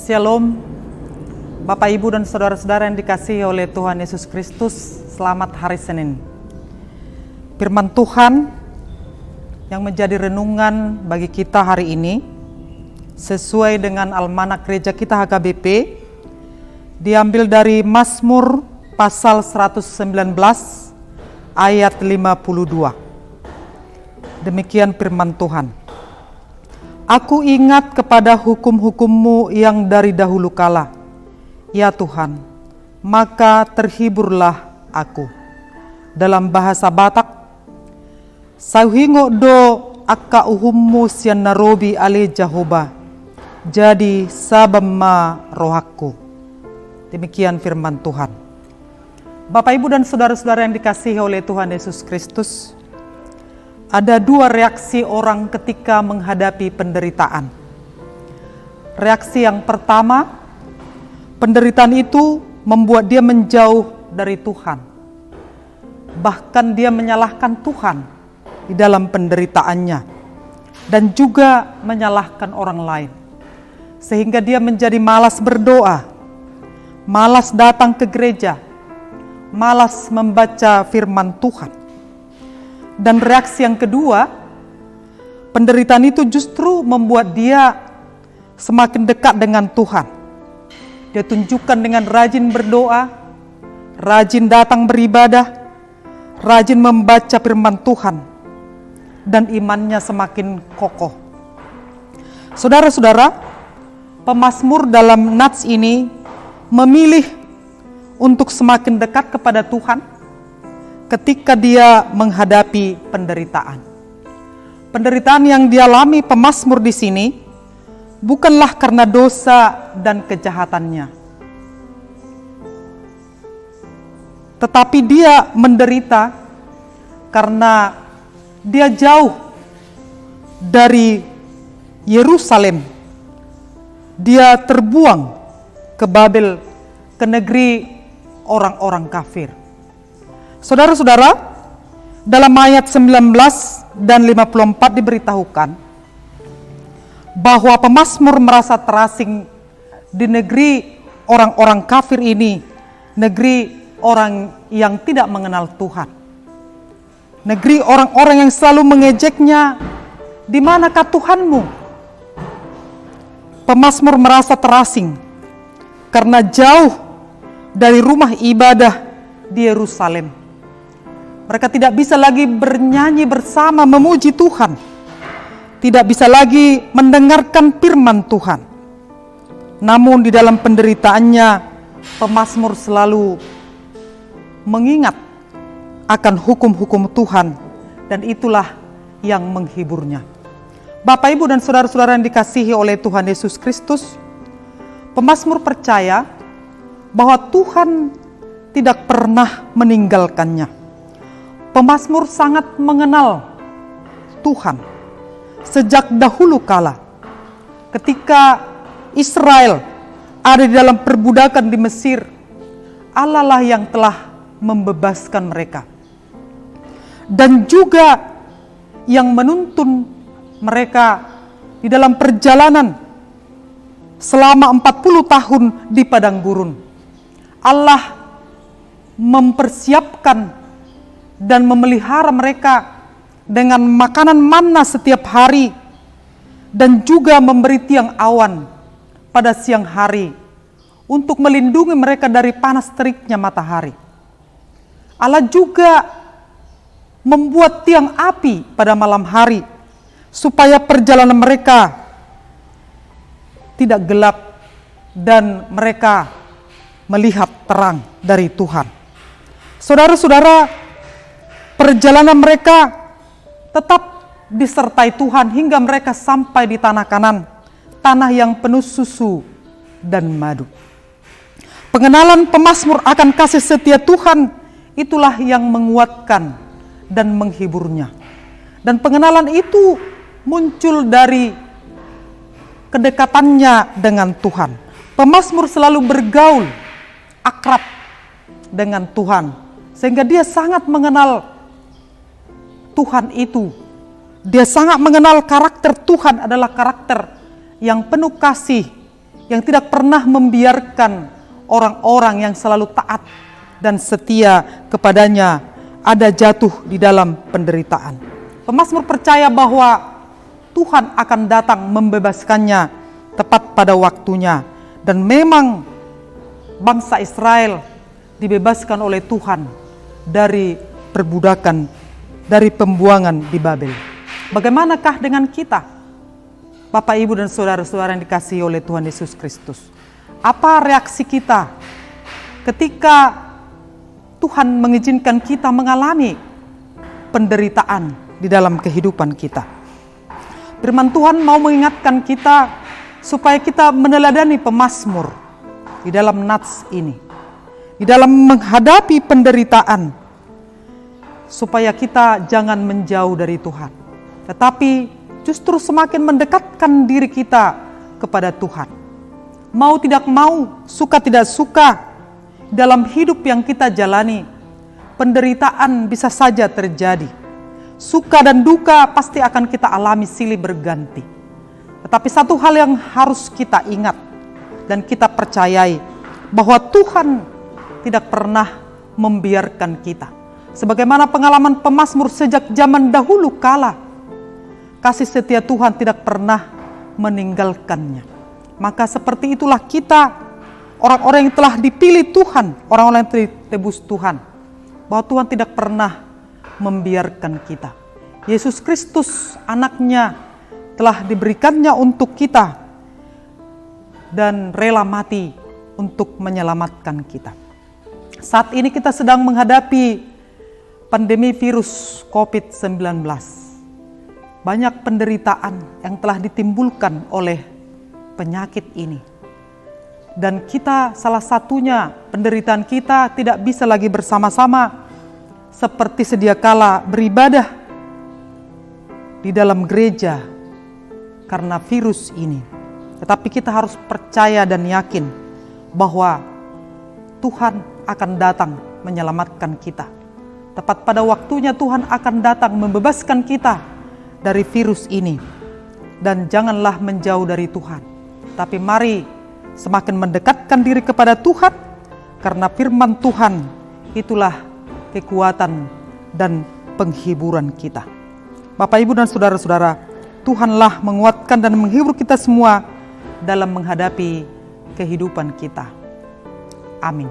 Shalom, Bapak, Ibu, dan saudara-saudara yang dikasihi oleh Tuhan Yesus Kristus. Selamat hari Senin. Firman Tuhan yang menjadi renungan bagi kita hari ini sesuai dengan almanak gereja kita HKBP diambil dari Mazmur pasal 119 ayat 52. Demikian firman Tuhan. Aku ingat kepada hukum-hukum-Mu yang dari dahulu kala, ya Tuhan, maka terhiburlah aku. Dalam bahasa Batak, sauhingo do akka uhummu sian narobi ale Jehovah, jadi sabama rohaku. Demikian firman Tuhan. Bapak, Ibu, dan saudara-saudara yang dikasihi oleh Tuhan Yesus Kristus, ada dua reaksi orang ketika menghadapi penderitaan. Reaksi yang pertama, penderitaan itu membuat dia menjauh dari Tuhan. Bahkan dia menyalahkan Tuhan di dalam penderitaannya dan juga menyalahkan orang lain. Sehingga dia menjadi malas berdoa, malas datang ke gereja, malas membaca firman Tuhan. Dan reaksi yang kedua, penderitaan itu justru membuat dia semakin dekat dengan Tuhan. Dia tunjukkan dengan rajin berdoa, rajin datang beribadah, rajin membaca firman Tuhan, dan imannya semakin kokoh. Saudara-saudara, pemazmur dalam nats ini memilih untuk semakin dekat kepada Tuhan ketika dia menghadapi penderitaan. Penderitaan yang dialami pemazmur di sini bukanlah karena dosa dan kejahatannya, tetapi dia menderita karena dia jauh dari Yerusalem. Dia terbuang ke Babel, ke negeri orang-orang kafir. Saudara-saudara, dalam ayat 19 dan 54 diberitahukan bahwa pemazmur merasa terasing di negeri orang-orang kafir ini, negeri orang yang tidak mengenal Tuhan. Negeri orang-orang yang selalu mengejeknya, di manakah Tuhanmu? Pemazmur merasa terasing karena jauh dari rumah ibadah di Yerusalem. Mereka tidak bisa lagi bernyanyi bersama memuji Tuhan. Tidak bisa lagi mendengarkan firman Tuhan. Namun di dalam penderitaannya, pemazmur selalu mengingat akan hukum-hukum Tuhan, dan itulah yang menghiburnya. Bapak, Ibu, dan saudara-saudara yang dikasihi oleh Tuhan Yesus Kristus, pemazmur percaya bahwa Tuhan tidak pernah meninggalkannya. Pemazmur sangat mengenal Tuhan sejak dahulu kala. Ketika Israel ada di dalam perbudakan di Mesir, Allah lah yang telah membebaskan mereka. Dan juga yang menuntun mereka di dalam perjalanan selama 40 tahun di padang gurun. Allah mempersiapkan dan memelihara mereka dengan makanan manna setiap hari, dan juga memberi tiang awan pada siang hari untuk melindungi mereka dari panas teriknya matahari. Allah juga membuat tiang api pada malam hari supaya perjalanan mereka tidak gelap dan mereka melihat terang dari Tuhan. Saudara-saudara, perjalanan mereka tetap disertai Tuhan hingga mereka sampai di tanah Kanan, tanah yang penuh susu dan madu. Pengenalan pemazmur akan kasih setia Tuhan itulah yang menguatkan dan menghiburnya. Dan pengenalan itu muncul dari kedekatannya dengan Tuhan. Pemazmur selalu bergaul akrab dengan Tuhan, sehingga dia sangat mengenal Tuhan itu. Dia sangat mengenal karakter Tuhan adalah karakter yang penuh kasih, yang tidak pernah membiarkan orang-orang yang selalu taat dan setia kepadanya ada jatuh di dalam penderitaan. Pemazmur percaya bahwa Tuhan akan datang membebaskannya tepat pada waktunya. Dan memang bangsa Israel dibebaskan oleh Tuhan dari perbudakan, dari pembuangan di Babel. Bagaimanakah dengan kita, Bapak, Ibu, dan saudara-saudara yang dikasihi oleh Tuhan Yesus Kristus? Apa reaksi kita ketika Tuhan mengizinkan kita mengalami penderitaan di dalam kehidupan kita? Firman Tuhan mau mengingatkan kita supaya kita meneladani pemazmur di dalam nats ini, di dalam menghadapi penderitaan, supaya kita jangan menjauh dari Tuhan, tetapi justru semakin mendekatkan diri kita kepada Tuhan. Mau tidak mau, suka tidak suka, dalam hidup yang kita jalani, penderitaan bisa saja terjadi. Suka dan duka pasti akan kita alami silih berganti. Tetapi satu hal yang harus kita ingat dan kita percayai, bahwa Tuhan tidak pernah membiarkan kita. Sebagaimana pengalaman pemazmur sejak zaman dahulu kala, kasih setia Tuhan tidak pernah meninggalkannya. Maka seperti itulah kita, orang-orang yang telah dipilih Tuhan, orang-orang yang ditebus Tuhan, bahwa Tuhan tidak pernah membiarkan kita. Yesus Kristus, anaknya, telah diberikannya untuk kita dan rela mati untuk menyelamatkan kita. Saat ini kita sedang menghadapi pandemi virus COVID-19. Banyak penderitaan yang telah ditimbulkan oleh penyakit ini. Dan kita, salah satunya, penderitaan kita tidak bisa lagi bersama-sama seperti sedia kala beribadah di dalam gereja karena virus ini. Tetapi kita harus percaya dan yakin bahwa Tuhan akan datang menyelamatkan kita. Tepat pada waktunya Tuhan akan datang membebaskan kita dari virus ini. Dan janganlah menjauh dari Tuhan, tapi mari semakin mendekatkan diri kepada Tuhan, karena firman Tuhan itulah kekuatan dan penghiburan kita. Bapak, Ibu, dan saudara-saudara, Tuhanlah menguatkan dan menghibur kita semua dalam menghadapi kehidupan kita. Amin.